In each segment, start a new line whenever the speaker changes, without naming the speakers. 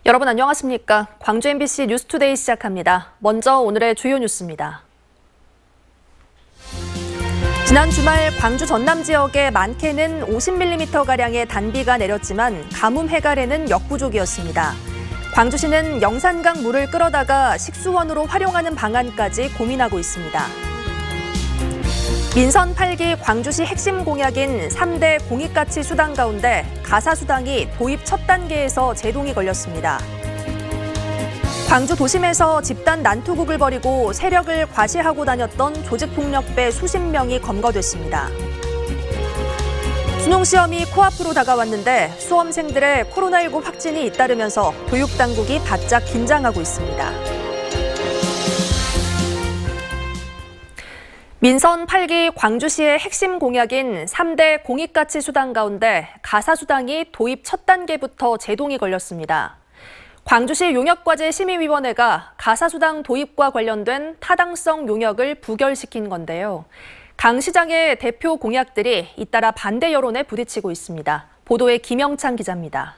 여러분 안녕하십니까? 광주 MBC 뉴스투데이 시작합니다. 먼저 오늘의 주요 뉴스입니다. 지난 주말 광주 전남 지역에 많게는 50mm가량의 단비가 내렸지만 가뭄 해갈에는 역부족이었습니다. 광주시는 영산강 물을 끌어다가 식수원으로 활용하는 방안까지 고민하고 있습니다. 민선 8기 광주시 핵심 공약인 3대 공익가치 수당 가운데 가사수당이 도입 첫 단계에서 제동이 걸렸습니다. 광주 도심에서 집단 난투극을 벌이고 세력을 과시하고 다녔던 조직폭력배 수십 명이 검거됐습니다. 수능시험이 코앞으로 다가왔는데 수험생들의 코로나19 확진이 잇따르면서 교육당국이 바짝 긴장하고 있습니다. 민선 8기 광주시의 핵심 공약인 3대 공익가치 수당 가운데 가사수당이 도입 첫 단계부터 제동이 걸렸습니다. 광주시 용역과제 심의위원회가 가사수당 도입과 관련된 타당성 용역을 부결시킨 건데요. 강 시장의 대표 공약들이 잇따라 반대 여론에 부딪히고 있습니다. 보도에 김영찬 기자입니다.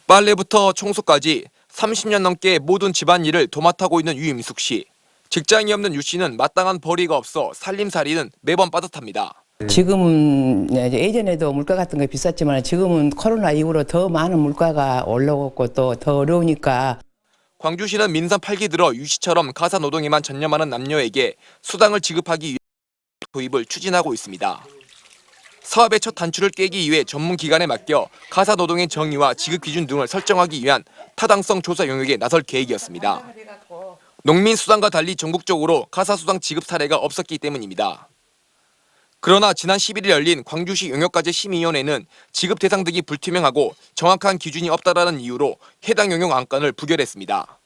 빨래부터 청소까지 30년 넘게 모든 집안일을 도맡아고 있는 유임숙 씨. 직장이 없는 유 씨는 마땅한 벌이가 없어 살림살이는 매번 빠듯합니다.
지금은 예전에도 물가 같은 게 비쌌지만 지금은 코로나 이후로 더 많은 물가가 올라오고 또 더 어려우니까.
광주시는 민선 8기 들어 유 씨처럼 가사 노동에만 전념하는 남녀에게 수당을 지급하기 위해 도입을 추진하고 있습니다. 사업의 첫 단추를 깨기 위해 전문 기관에 맡겨 가사 노동의 정의와 지급 기준 등을 설정하기 위한 타당성 조사 영역에 나설 계획이었습니다. 농민 수당과 달리 전국적으로 가사수당 지급 사례가 없었기 때문입니다. 그러나 지난 11일 열린 광주시 용역과제 심의위원회는 지급 대상 등이 불투명하고 정확한 기준이 없다라는 이유로 해당 용역 안건을 부결했습니다.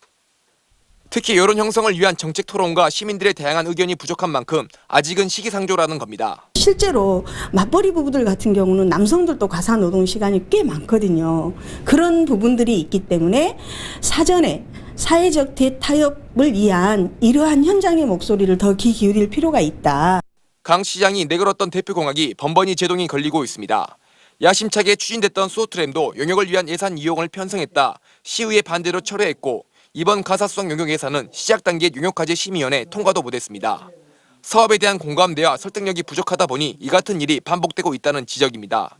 특히 여론 형성을 위한 정책 토론과 시민들의 다양한 의견이 부족한 만큼 아직은 시기상조라는 겁니다.
실제로 맞벌이 부부들 같은 경우는 남성들도 가사 노동 시간이 꽤 많거든요. 그런 부분들이 있기 때문에 사전에 사회적 대타협을 위한 이러한 현장의 목소리를 더 귀 기울일 필요가 있다.
강 시장이 내걸었던 대표 공약이 번번이 제동이 걸리고 있습니다. 야심차게 추진됐던 소트램도 용역을 위한 예산 이용을 편성했다 시의회 반대로 철회했고 이번 가사수당 용역 예산은 시작 단계 용역과제 심의위원회 통과도 못했습니다. 사업에 대한 공감대와 설득력이 부족하다 보니 이 같은 일이 반복되고 있다는 지적입니다.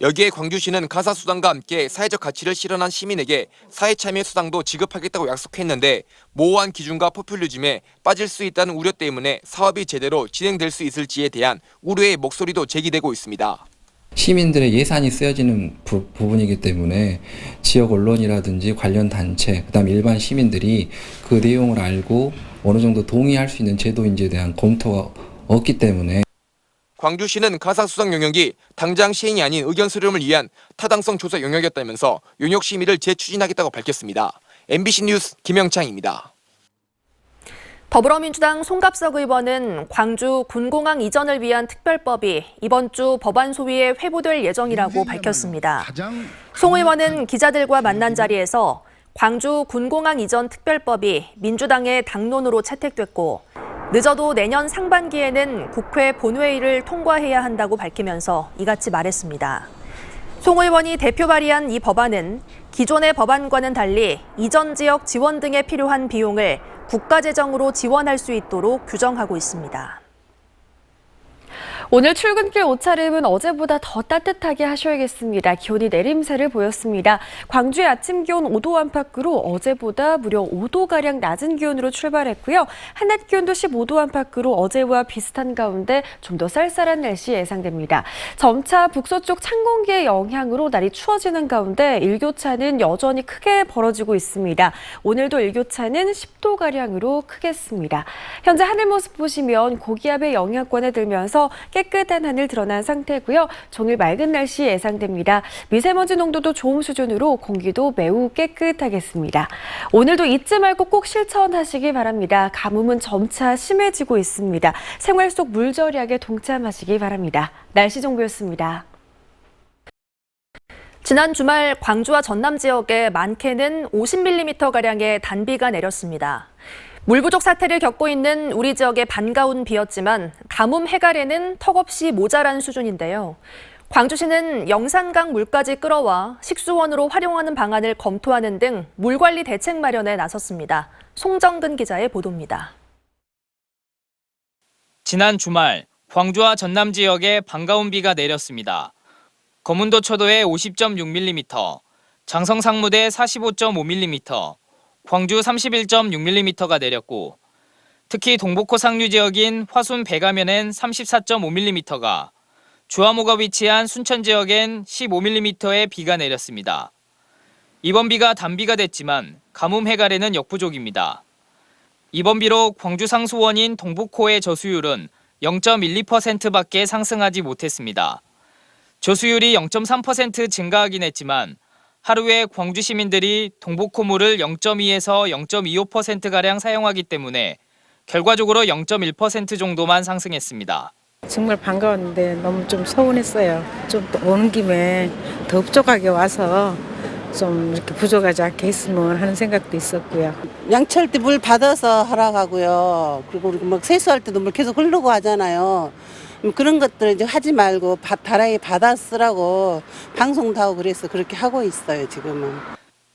여기에 광주시는 가사수당과 함께 사회적 가치를 실현한 시민에게 사회참여 수당도 지급하겠다고 약속했는데 모호한 기준과 포퓰리즘에 빠질 수 있다는 우려 때문에 사업이 제대로 진행될 수 있을지에 대한 우려의 목소리도 제기되고 있습니다.
시민들의 예산이 쓰여지는 부분이기 때문에 지역 언론이라든지 관련 단체, 그다음 일반 시민들이 그 내용을 알고 어느 정도 동의할 수 있는 제도인지에 대한 검토가 없기 때문에
광주시는 가사수당 용역이 당장 시행이 아닌 의견 수렴을 위한 타당성 조사 용역이었다면서 용역 심의를 재추진하겠다고 밝혔습니다. MBC 뉴스 김영창입니다.
더불어민주당 송갑석 의원은 광주 군공항 이전을 위한 특별법이 이번 주 법안 소위에 회부될 예정이라고 밝혔습니다. 송 의원은 기자들과 만난 자리에서 광주 군공항 이전 특별법이 민주당의 당론으로 채택됐고 늦어도 내년 상반기에는 국회 본회의를 통과해야 한다고 밝히면서 이같이 말했습니다. 송 의원이 대표 발의한 이 법안은 기존의 법안과는 달리 이전 지역 지원 등에 필요한 비용을 국가재정으로 지원할 수 있도록 규정하고 있습니다.
오늘 출근길 옷차림은 어제보다 더 따뜻하게 하셔야겠습니다. 기온이 내림세를 보였습니다. 광주의 아침 기온 5도 안팎으로 어제보다 무려 5도가량 낮은 기온으로 출발했고요. 한낮 기온도 15도 안팎으로 어제와 비슷한 가운데 좀 더 쌀쌀한 날씨 예상됩니다. 점차 북서쪽 찬 공기의 영향으로 날이 추워지는 가운데 일교차는 여전히 크게 벌어지고 있습니다. 오늘도 일교차는 10도가량으로 크겠습니다. 현재 하늘 모습 보시면 고기압의 영향권에 들면서 깨끗한 하늘 드러난 상태고요. 종일 맑은 날씨 예상됩니다. 미세먼지 농도도 좋음 수준으로 공기도 매우 깨끗하겠습니다. 오늘도 잊지 말고 꼭 실천하시기 바랍니다. 가뭄은 점차 심해지고 있습니다. 생활 속 물절약에 동참하시기 바랍니다. 날씨 정보였습니다.
지난 주말 광주와 전남 지역에 많게는 50mm가량의 단비가 내렸습니다. 물 부족 사태를 겪고 있는 우리 지역의 반가운 비였지만 가뭄 해갈에는 턱없이 모자란 수준인데요. 광주시는 영산강 물까지 끌어와 식수원으로 활용하는 방안을 검토하는 등 물관리 대책 마련에 나섰습니다. 송정근 기자의 보도입니다.
지난 주말 광주와 전남 지역에 반가운 비가 내렸습니다. 거문도 초도에 50.6mm, 장성 상무대 45.5mm, 광주 31.6mm가 내렸고 특히 동복호 상류 지역인 화순 배가면엔 34.5mm가, 주화모가 위치한 순천 지역엔 15mm의 비가 내렸습니다. 이번 비가 단비가 됐지만 가뭄 해갈에는 역부족입니다. 이번 비로 광주 상수원인 동복호의 저수율은 0.12%밖에 상승하지 못했습니다. 저수율이 0.3% 증가하긴 했지만 하루에 광주 시민들이 동복호물을 0.2에서 0.25%가량 사용하기 때문에 결과적으로 0.1% 정도만 상승했습니다.
정말 반가웠는데 너무 좀 서운했어요. 좀 오는 김에 더 흡족하게 와서 좀 이렇게 부족하지 않게 했으면 하는 생각도 있었고요.
양치할 때 물 받아서 하라고 하고요. 그리고 우리 막 세수할 때도 물 계속 흐르고 하잖아요. 그런 것들 이제 하지 말고 다라이 받아 쓰라고 방송도 하고 그래서 그렇게 하고 있어요, 지금은.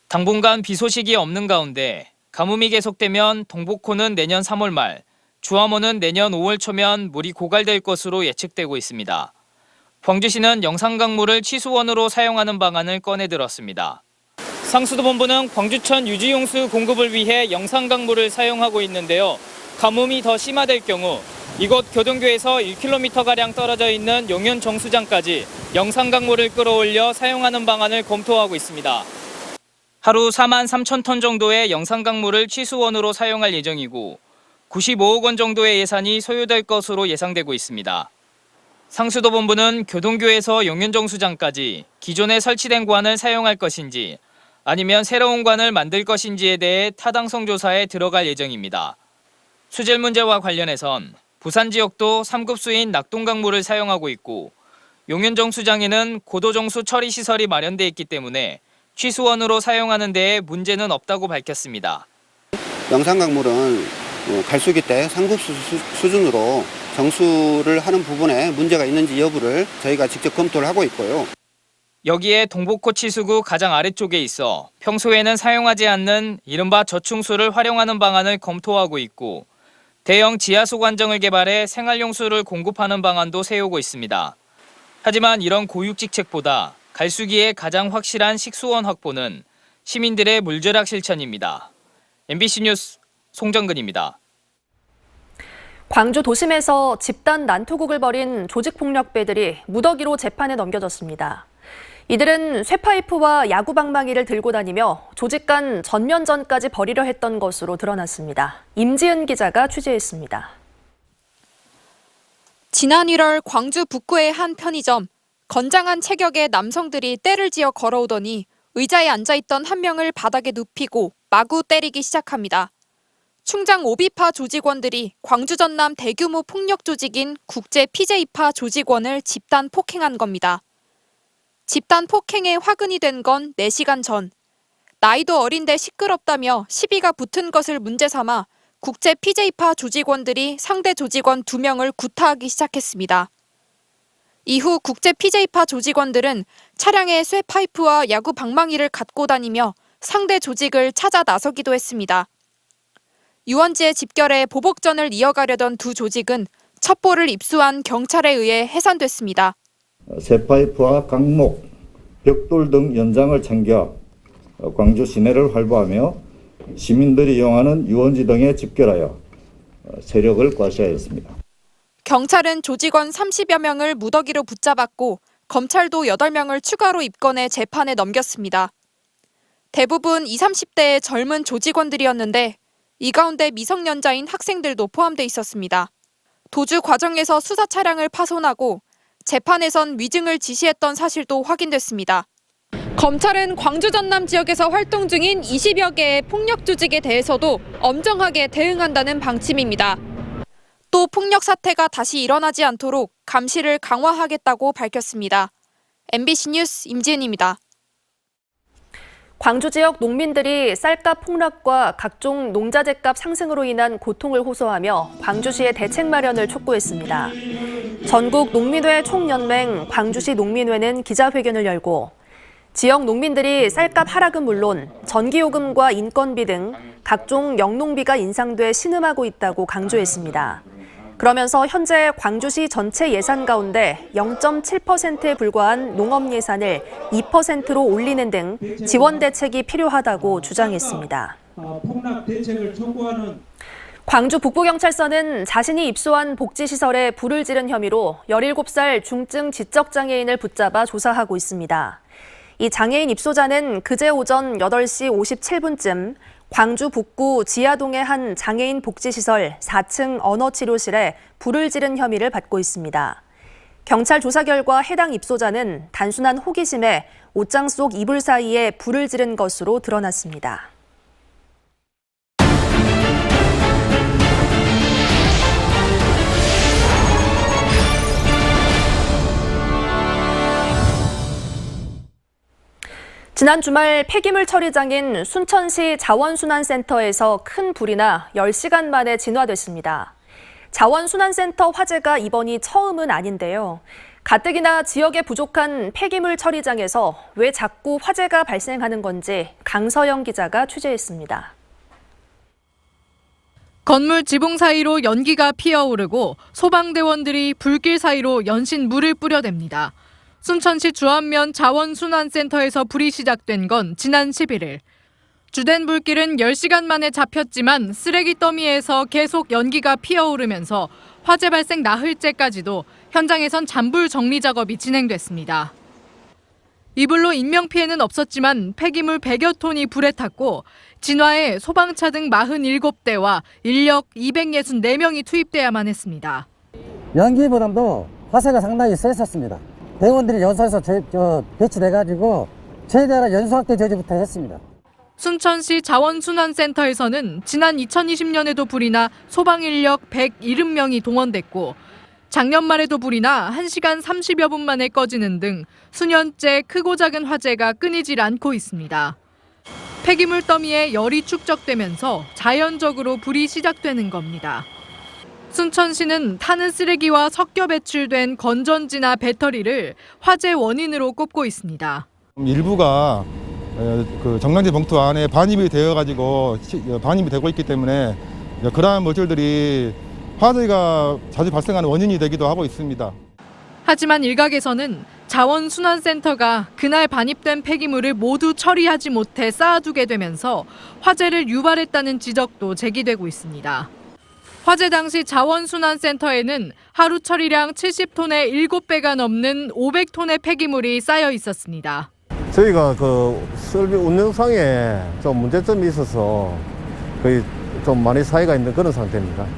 당분간 비 소식이 없는 가운데 가뭄이 계속되면 동복호는 내년 3월 말, 주화모는 내년 5월 초면 물이 고갈될 것으로 예측되고 있습니다. 광주시는 영산강물을 취수원으로 사용하는 방안을 꺼내들었습니다. 상수도본부는 광주천 유지용수 공급을 위해 영산강물을 사용하고 있는데요. 가뭄이 더 심화될 경우 이곳 교동교에서 1km가량 떨어져 있는 용현 정수장까지 영산강물을 끌어올려 사용하는 방안을 검토하고 있습니다. 하루 4만 3천 톤 정도의 영산강물을 취수원으로 사용할 예정이고 95억 원 정도의 예산이 소요될 것으로 예상되고 있습니다. 상수도본부는 교동교에서 용현정수장까지 기존에 설치된 관을 사용할 것인지 아니면 새로운 관을 만들 것인지에 대해 타당성 조사에 들어갈 예정입니다. 수질 문제와 관련해선 부산 지역도 3급수인 낙동강물을 사용하고 있고 용현정수장에는 고도정수 처리 시설이 마련돼 있기 때문에 취수원으로 사용하는 데에 문제는 없다고 밝혔습니다.
영산강물은 갈수기 때 3급수 수준으로 정수를 하는 부분에 문제가 있는지 여부를 저희가 직접 검토를 하고 있고요.
여기에 동복호 치수구 가장 아래쪽에 있어 평소에는 사용하지 않는 이른바 저충수를 활용하는 방안을 검토하고 있고 대형 지하수 관정을 개발해 생활용수를 공급하는 방안도 세우고 있습니다. 하지만 이런 고육직책보다 갈수기에 가장 확실한 식수원 확보는 시민들의 물절약 실천입니다. MBC 뉴스 송정근입니다.
광주 도심에서 집단 난투극을 벌인 조직폭력배들이 무더기로 재판에 넘겨졌습니다. 이들은 쇠파이프와 야구방망이를 들고 다니며 조직 간 전면전까지 벌이려 했던 것으로 드러났습니다. 임지은 기자가 취재했습니다.
지난 1월 광주 북구의 한 편의점. 건장한 체격의 남성들이 떼를 지어 걸어오더니 의자에 앉아있던 한 명을 바닥에 눕히고 마구 때리기 시작합니다. 충장 오비파 조직원들이 광주 전남 대규모 폭력 조직인 국제 PJ파 조직원을 집단 폭행한 겁니다. 집단 폭행에 화근이 된 건 4시간 전. 나이도 어린데 시끄럽다며 시비가 붙은 것을 문제 삼아 국제 PJ파 조직원들이 상대 조직원 2명을 구타하기 시작했습니다. 이후 국제 PJ파 조직원들은 차량에 쇠파이프와 야구 방망이를 갖고 다니며 상대 조직을 찾아 나서기도 했습니다. 유원지의 집결에 보복전을 이어가려던 두 조직은 첩보를 입수한 경찰에 의해 해산됐습니다.
쇠파이프와 강목, 벽돌 등 연장을 챙겨 광주 시내를 활보하며 시민들이 이용하는 유원지 등에 집결하여 세력을 과시하였습니다.
경찰은 조직원 30여 명을 무더기로 붙잡았고 검찰도 8명을 추가로 입건해 재판에 넘겼습니다. 대부분 20, 30대의 젊은 조직원들이었는데 이 가운데 미성년자인 학생들도 포함돼 있었습니다. 도주 과정에서 수사 차량을 파손하고 재판에선 위증을 지시했던 사실도 확인됐습니다. 검찰은 광주 전남 지역에서 활동 중인 20여 개의 폭력 조직에 대해서도 엄정하게 대응한다는 방침입니다. 또 폭력 사태가 다시 일어나지 않도록 감시를 강화하겠다고 밝혔습니다. MBC 뉴스 임지은입니다.
광주 지역 농민들이 쌀값 폭락과 각종 농자재값 상승으로 인한 고통을 호소하며 광주시의 대책 마련을 촉구했습니다. 전국 농민회 총연맹 광주시 농민회는 기자회견을 열고 지역 농민들이 쌀값 하락은 물론 전기요금과 인건비 등 각종 영농비가 인상돼 신음하고 있다고 강조했습니다. 그러면서 현재 광주시 전체 예산 가운데 0.7%에 불과한 농업 예산을 2%로 올리는 등 지원 대책이 필요하다고 주장했습니다.
폭락 대책을 촉구하는
광주 북부경찰서는 자신이 입소한 복지시설에 불을 지른 혐의로 17살 중증 지적장애인을 붙잡아 조사하고 있습니다. 이 장애인 입소자는 그제 오전 8시 57분쯤 광주 북구 지하동의 한 장애인 복지시설 4층 언어치료실에 불을 지른 혐의를 받고 있습니다. 경찰 조사 결과 해당 입소자는 단순한 호기심에 옷장 속 이불 사이에 불을 지른 것으로 드러났습니다. 지난 주말 폐기물 처리장인 순천시 자원순환센터에서 큰 불이 나 10시간 만에 진화됐습니다. 자원순환센터 화재가 이번이 처음은 아닌데요. 가뜩이나 지역에 부족한 폐기물 처리장에서 왜 자꾸 화재가 발생하는 건지 강서영 기자가 취재했습니다.
건물 지붕 사이로 연기가 피어오르고 소방대원들이 불길 사이로 연신 물을 뿌려댑니다. 순천시 주안면 자원순환센터에서 불이 시작된 건 지난 11일. 주된 불길은 10시간 만에 잡혔지만 쓰레기 더미에서 계속 연기가 피어오르면서 화재 발생 나흘째까지도 현장에선 잔불 정리 작업이 진행됐습니다. 이 불로 인명피해는 없었지만 폐기물 100여 톤이 불에 탔고 진화에 소방차 등 47대와 인력 264명이 투입돼야만 했습니다.
연기보다도 화재가 상당히 셌었습니다. 대원들이 연소에서 배치돼가지고 최대한 연소확대 저지부터 했습니다.
순천시 자원순환센터에서는 지난 2020년에도 불이 나 소방 인력 170명이 동원됐고 작년 말에도 불이 나 1시간 30여 분 만에 꺼지는 등 수년째 크고 작은 화재가 끊이질 않고 있습니다. 폐기물 더미에 열이 축적되면서 자연적으로 불이 시작되는 겁니다. 순천시는 타는 쓰레기와 섞여 배출된 건전지나 배터리를 화재 원인으로 꼽고 있습니다.
일부가 정량제 봉투 안에 반입이 되어가지고 반입이 되고 있기 때문에 그러한 물질들이 화재가 자주 발생하는 원인이 되기도 하고 있습니다.
하지만 일각에서는 자원순환센터가 그날 반입된 폐기물을 모두 처리하지 못해 쌓아두게 되면서 화재를 유발했다는 지적도 제기되고 있습니다. 화재 당시 자원순환센터에는 하루 처리량 70톤의 7배가 넘는 500톤의 폐기물이 쌓여 있었습니다.
저희가 설비 운영상에 좀 문제점이 있어서 거의 좀 많이 사이가 있는 그런 상태입니다.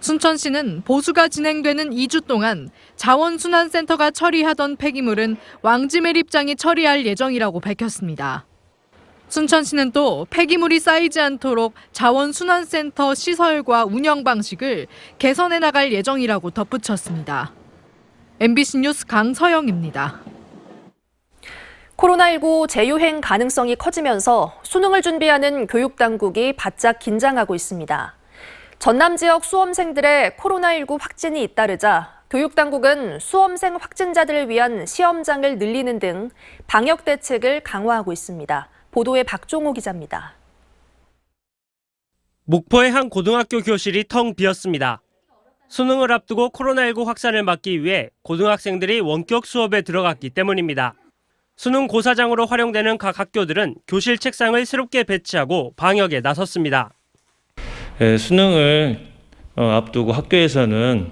순천시는 보수가 진행되는 2주 동안 자원순환센터가 처리하던 폐기물은 왕지매립장이 처리할 예정이라고 밝혔습니다. 순천시는 또 폐기물이 쌓이지 않도록 자원순환센터 시설과 운영 방식을 개선해 나갈 예정이라고 덧붙였습니다. MBC 뉴스 강서영입니다.
코로나19 재유행 가능성이 커지면서 수능을 준비하는 교육당국이 바짝 긴장하고 있습니다. 전남 지역 수험생들의 코로나19 확진이 잇따르자 교육당국은 수험생 확진자들을 위한 시험장을 늘리는 등 방역 대책을 강화하고 있습니다. 보도에 박종호 기자입니다.
목포의 한 고등학교 교실이 텅 비었습니다. 수능을 앞두고 코로나19 확산을 막기 위해 고등학생들이 원격 수업에 들어갔기 때문입니다. 수능 고사장으로 활용되는 각 학교들은 교실 책상을 새롭게 배치하고 방역에 나섰습니다.
수능을 앞두고 학교에서는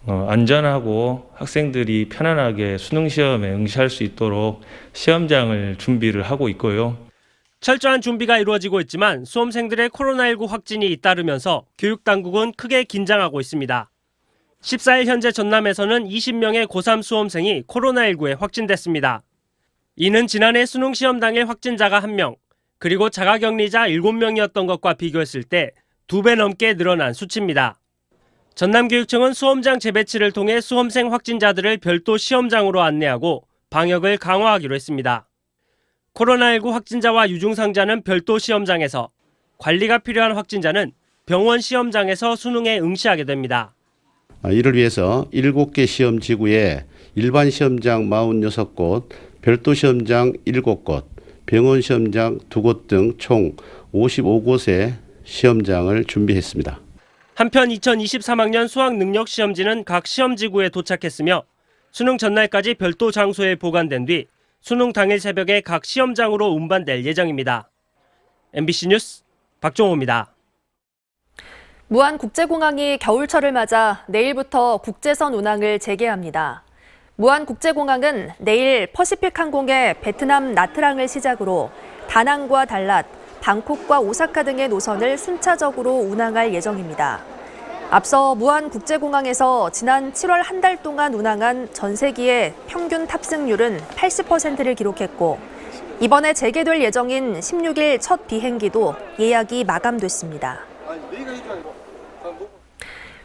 안전하고 학생들이 편안하게 수능 시험에 응시할 수 있도록 시험장을 준비를 하고 있고요.
철저한 준비가 이루어지고 있지만 수험생들의 코로나19 확진이 잇따르면서 교육당국은 크게 긴장하고 있습니다. 14일 현재 전남에서는 20명의 고3 수험생이 코로나19에 확진됐습니다. 이는 지난해 수능 시험 당일 확진자가 1명, 그리고 자가격리자 7명이었던 것과 비교했을 때 2배 넘게 늘어난 수치입니다. 전남교육청은 수험장 재배치를 통해 수험생 확진자들을 별도 시험장으로 안내하고 방역을 강화하기로 했습니다. 코로나19 확진자와 유증상자는 별도 시험장에서, 관리가 필요한 확진자는 병원 시험장에서 수능에 응시하게 됩니다.
이를 위해서 7개 시험지구에 일반 시험장 46곳, 별도 시험장 7곳, 병원 시험장 2곳 등 총 55곳의 시험장을 준비했습니다.
한편 2023학년 수학능력시험지는 각 시험지구에 도착했으며 수능 전날까지 별도 장소에 보관된 뒤 수능 당일 새벽에 각 시험장으로 운반될 예정입니다. MBC 뉴스 박종호입니다.
무안국제공항이 겨울철을 맞아 내일부터 국제선 운항을 재개합니다. 무안국제공항은 내일 퍼시픽항공의 베트남 나트랑을 시작으로 다낭과 달랏, 방콕과 오사카 등의 노선을 순차적으로 운항할 예정입니다. 앞서 무안국제공항에서 지난 7월 한 달 동안 운항한 전세기의 평균 탑승률은 80%를 기록했고 이번에 재개될 예정인 16일 첫 비행기도 예약이 마감됐습니다.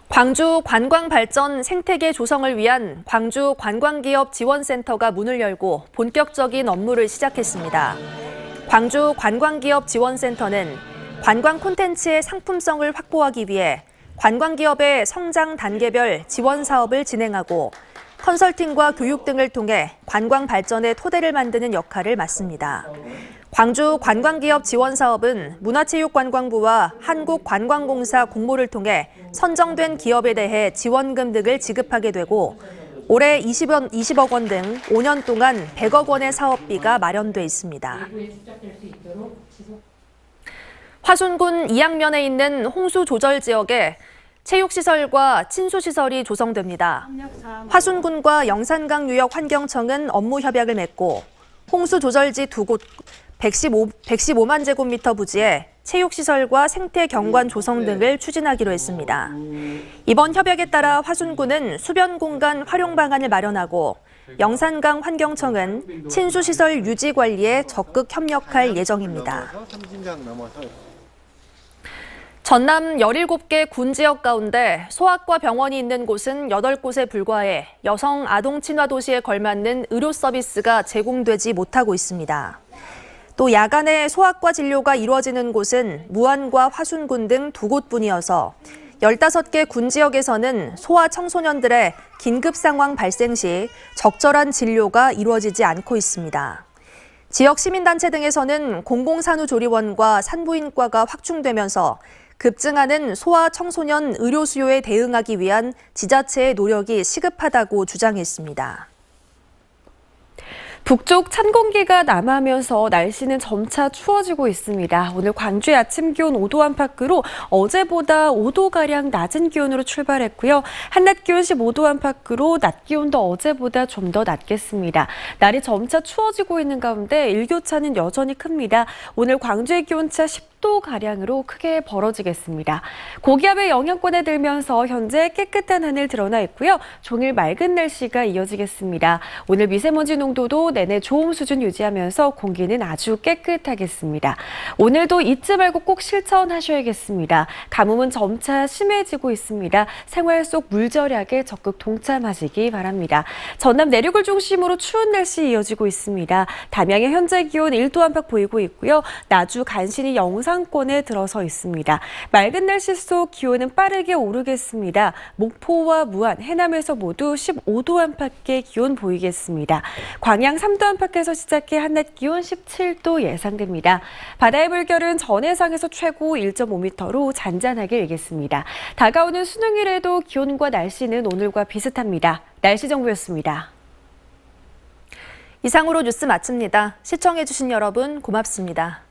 광주 관광발전 생태계 조성을 위한 광주 관광기업 지원센터가 문을 열고 본격적인 업무를 시작했습니다. 광주 관광기업 지원센터는 관광 콘텐츠의 상품성을 확보하기 위해 관광기업의 성장 단계별 지원 사업을 진행하고 컨설팅과 교육 등을 통해 관광 발전의 토대를 만드는 역할을 맡습니다. 광주 관광기업 지원 사업은 문화체육관광부와 한국관광공사 공모를 통해 선정된 기업에 대해 지원금 등을 지급하게 되고 올해 20억 원 등 5년 동안 100억 원의 사업비가 마련돼 있습니다. 화순군 이양면에 있는 홍수 조절 지역에 체육시설과 친수시설이 조성됩니다. 화순군과 영산강 유역 환경청은 업무 협약을 맺고 홍수 조절지 2곳 115만 제곱미터 부지에 체육시설과 생태경관 조성 등을 추진하기로 했습니다. 이번 협약에 따라 화순군은 수변 공간 활용 방안을 마련하고 영산강 환경청은 친수시설 유지 관리에 적극 협력할 예정입니다. 전남 17개 군 지역 가운데 소아과 병원이 있는 곳은 8곳에 불과해 여성 아동 친화 도시에 걸맞는 의료 서비스가 제공되지 못하고 있습니다. 또 야간에 소아과 진료가 이루어지는 곳은 무안과 화순군 등 2곳뿐이어서 15개 군 지역에서는 소아 청소년들의 긴급 상황 발생 시 적절한 진료가 이루어지지 않고 있습니다. 지역 시민단체 등에서는 공공산후조리원과 산부인과가 확충되면서 급증하는 소아 청소년 의료 수요에 대응하기 위한 지자체의 노력이 시급하다고 주장했습니다.
북쪽 찬 공기가 남하면서 날씨는 점차 추워지고 있습니다. 오늘 광주의 아침 기온 5도 안팎으로 어제보다 5도가량 낮은 기온으로 출발했고요. 한낮 기온 15도 안팎으로 낮 기온도 어제보다 좀 더 낮겠습니다. 날이 점차 추워지고 있는 가운데 일교차는 여전히 큽니다. 오늘 광주의 기온차 10도가량으로 크게 벌어지겠습니다. 고기압의 영향권에 들면서 현재 깨끗한 하늘 드러나 있고요. 종일 맑은 날씨가 이어지겠습니다. 오늘 미세먼지 농도도 내내 좋음 수준 유지하면서 공기는 아주 깨끗하겠습니다. 오늘도 잊지 말고 꼭 실천하셔야겠습니다. 가뭄은 점차 심해지고 있습니다. 생활 속 물절약에 적극 동참하시기 바랍니다. 전남 내륙을 중심으로 추운 날씨 이어지고 있습니다. 담양의 현재 기온 1도 안팎 보이고 있고요. 나주 간신히 영상권에 들어서 있습니다. 맑은 날씨 속 기온은 빠르게 오르겠습니다. 목포와 무안, 해남에서 모두 15도 안팎의 기온 보이겠습니다. 광양 3도 안팎에서 시작해 한낮 기온 17도 예상됩니다. 바다의 물결은 전해상에서 최고 1.5m로 잔잔하게 일겠습니다. 다가오는 수능일에도 기온과 날씨는 오늘과 비슷합니다. 날씨 정보였습니다.
이상으로 뉴스 마칩니다. 시청해주신 여러분 고맙습니다.